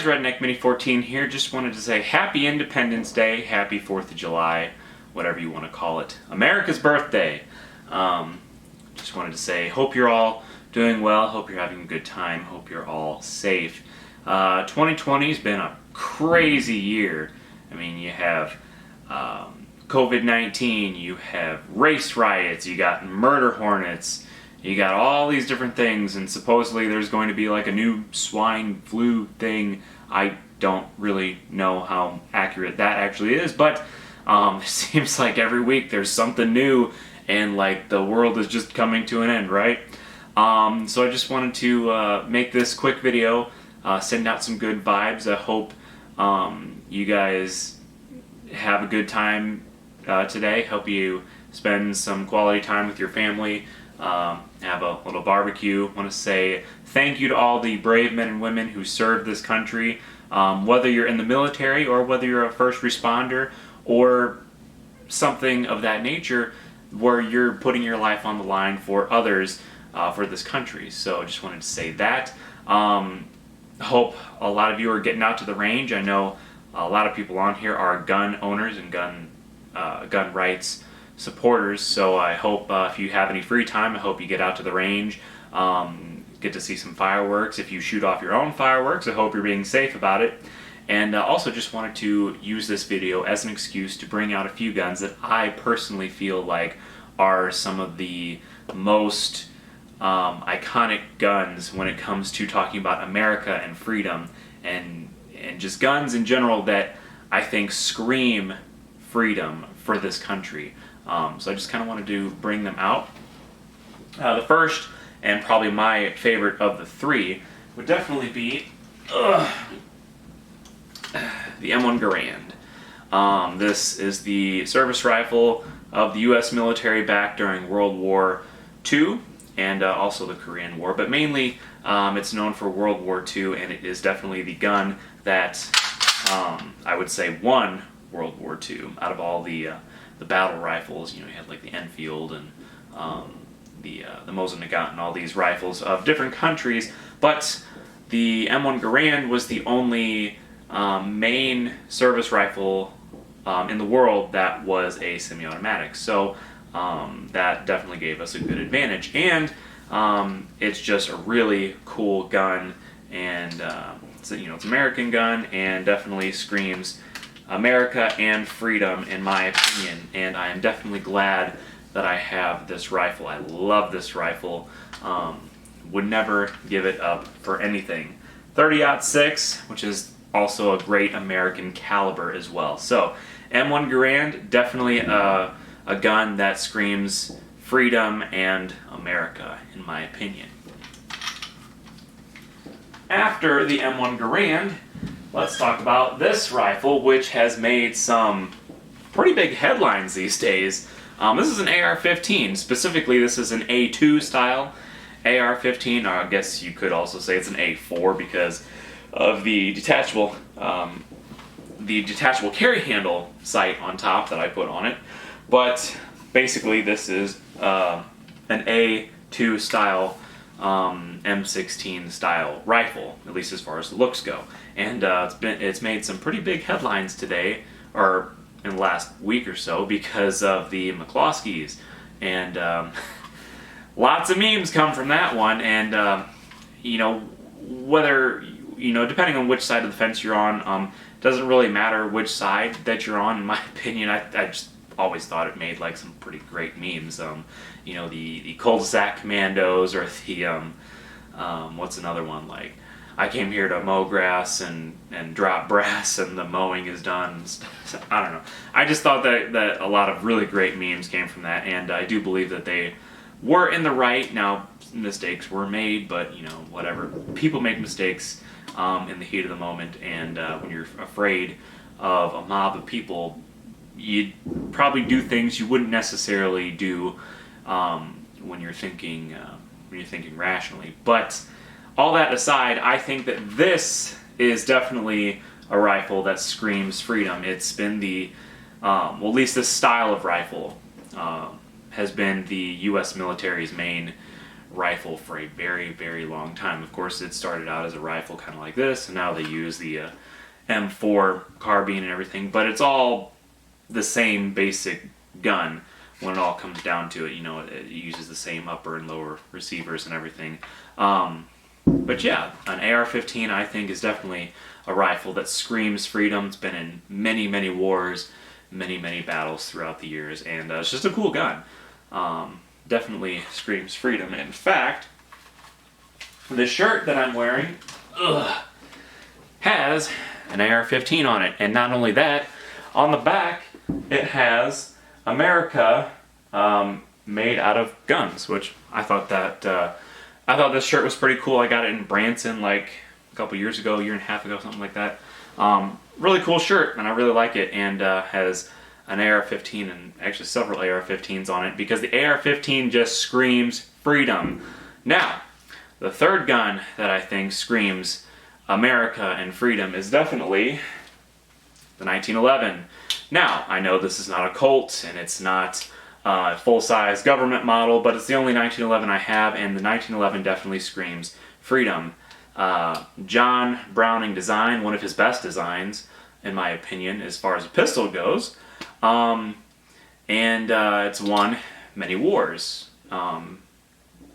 Redneck Mini 14 here. Just wanted to say Happy Independence Day, Happy 4th of July, whatever you want to call it. America's birthday. Just wanted to say, hope you're all doing well, hope you're having a good time, hope you're all safe. 2020 has been a crazy year. I mean, you have COVID-19, you have race riots, you got murder hornets, you got all these different things, and supposedly there's going to be like a new swine flu thing. I don't really know how accurate that actually is, but it seems like every week there's something new, and like the world is just coming to an end, right? So I just wanted to make this quick video, send out some good vibes. I hope you guys have a good time today. Hope you spend some quality time with your family. Have a little barbecue. Want to say thank you to all the brave men and women who serve this country, whether you're in the military or whether you're a first responder or something of that nature, where you're putting your life on the line for others, for this country. So I just wanted to say that. Hope a lot of you are getting out to the range. I know a lot of people on here are gun owners and gun rights supporters, so I hope if you have any free time, I hope you get out to the range, get to see some fireworks. If you shoot off your own fireworks, I hope you're being safe about it. And also just wanted to use this video as an excuse to bring out a few guns that I personally feel like are some of the most iconic guns when it comes to talking about America and freedom, and just guns in general that I think scream freedom for this country. So I just kind of wanted to bring them out. The first, and probably my favorite of the three, would definitely be the M1 Garand. This is the service rifle of the U.S. military back during World War II and also the Korean War, but mainly it's known for World War II, and it is definitely the gun that I would say won World War II out of all the battle rifles. You know, you had like the Enfield and the Mosin Nagant and all these rifles of different countries, but the M1 Garand was the only main service rifle in the world that was a semi-automatic. So that definitely gave us a good advantage, and it's just a really cool gun, and it's an American gun, and definitely screams America and freedom in my opinion, and I am definitely glad that I have this rifle. I love this rifle. Would never give it up for anything. 30-06, which is also a great American caliber as well. So M1 Garand, definitely a gun that screams freedom and America in my opinion. After the M1 Garand, let's talk about this rifle, which has made some pretty big headlines these days. This is an AR-15. Specifically, this is an A2 style AR-15, or I guess you could also say it's an A4 because of the detachable carry handle sight on top that I put on it. But basically, this is an A2 style M16 style rifle, at least as far as the looks go, and it's made some pretty big headlines today, or in the last week or so, because of the McCloskeys, and lots of memes come from that one. And whether depending on which side of the fence you're on, doesn't really matter which side that you're on. In my opinion, I just always thought it made like some pretty great memes. The cul-de-sac commandos, or the what's another one, like I came here to mow grass and drop brass and the mowing is done. I don't know. I just thought that a lot of really great memes came from that, and I do believe that they were in the right. Now, mistakes were made, but whatever. People make mistakes in the heat of the moment, and when you're afraid of a mob of people, you probably do things you wouldn't necessarily do when you're thinking rationally. But all that aside, I think that this is definitely a rifle that screams freedom. It's been the well, at least this style of rifle has been the U.S. military's main rifle for a very, very long time. Of course, it started out as a rifle kind of like this, and now they use the M4 carbine and everything, but it's all the same basic gun when it all comes down to it. You know, it uses the same upper and lower receivers and everything. But yeah, an AR-15 I think is definitely a rifle that screams freedom. It's been in many, many wars, many, many battles throughout the years, and it's just a cool gun. Definitely screams freedom. In fact, the shirt that I'm wearing has an AR-15 on it, and not only that, on the back it has America made out of guns, which I thought this shirt was pretty cool. I got it in Branson like a couple years ago, a year and a half ago, something like that. Really cool shirt, and I really like it, and has an AR-15 and actually several AR-15s on it, because the AR-15 just screams freedom. Now, the third gun that I think screams America and freedom is definitely the 1911. Now, I know this is not a Colt, and it's not a full-size government model, but it's the only 1911 I have, and the 1911 definitely screams freedom. John Browning design, one of his best designs, in my opinion, as far as a pistol goes. It's won many wars.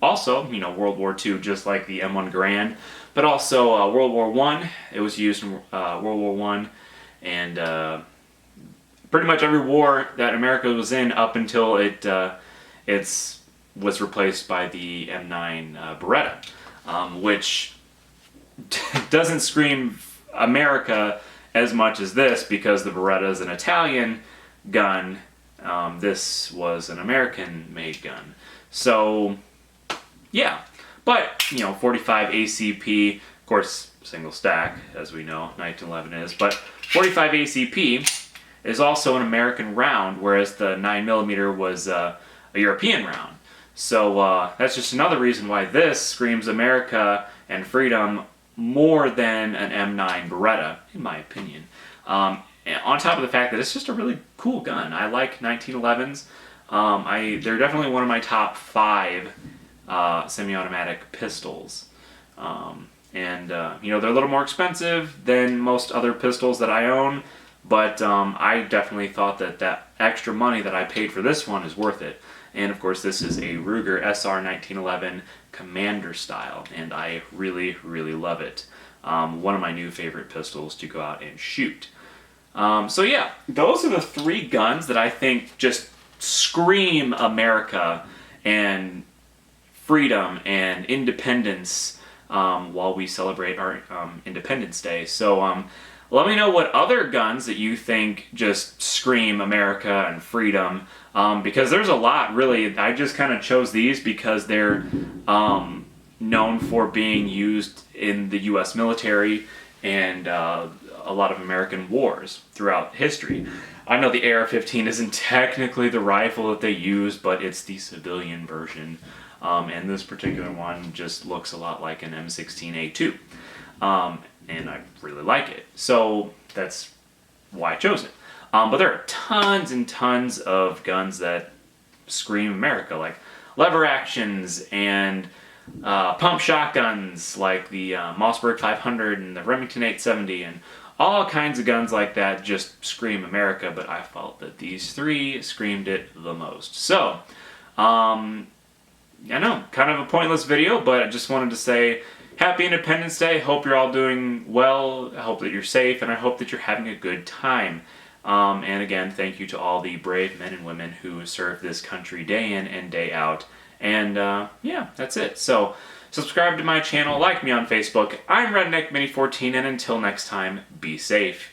Also, you know, World War II, just like the M1 Garand, but also World War I. It was used in World War I, and pretty much every war that America was in up until it was replaced by the M9 Beretta, which doesn't scream America as much as this, because the Beretta is an Italian gun. This was an American-made gun. So, yeah. But, you know, 45 ACP, of course, single stack, as we know, 1911 is, but 45 ACP is also an American round, whereas the 9mm was a European round. So that's just another reason why this screams America and freedom more than an M9 Beretta, in my opinion. On top of the fact that it's just a really cool gun. I like 1911s. They're definitely one of my top 5 semi-automatic pistols. You know, they're a little more expensive than most other pistols that I own, but I definitely thought that extra money that I paid for this one is worth it. And of course, this is a Ruger SR 1911 Commander style, and I really, really love it. One of my new favorite pistols to go out and shoot. So yeah, those are the 3 guns that I think just scream America and freedom and independence while we celebrate our Independence Day. So let me know what other guns that you think just scream America and freedom, because there's a lot, really. I just kind of chose these because they're known for being used in the U.S. military and a lot of American wars throughout history. I know the AR-15 isn't technically the rifle that they use, but it's the civilian version. And this particular one just looks a lot like an M16A2. And I really like it. So that's why I chose it. But there are tons and tons of guns that scream America, like lever actions and pump shotguns like the Mossberg 500 and the Remington 870, and all kinds of guns like that just scream America, but I felt that these 3 screamed it the most. So, I know, kind of a pointless video, but I just wanted to say Happy Independence Day. Hope you're all doing well. I hope that you're safe, and I hope that you're having a good time. And again, thank you to all the brave men and women who serve this country day in and day out. And yeah, that's it. So subscribe to my channel, like me on Facebook. I'm Redneck Mini 14, and until next time, be safe.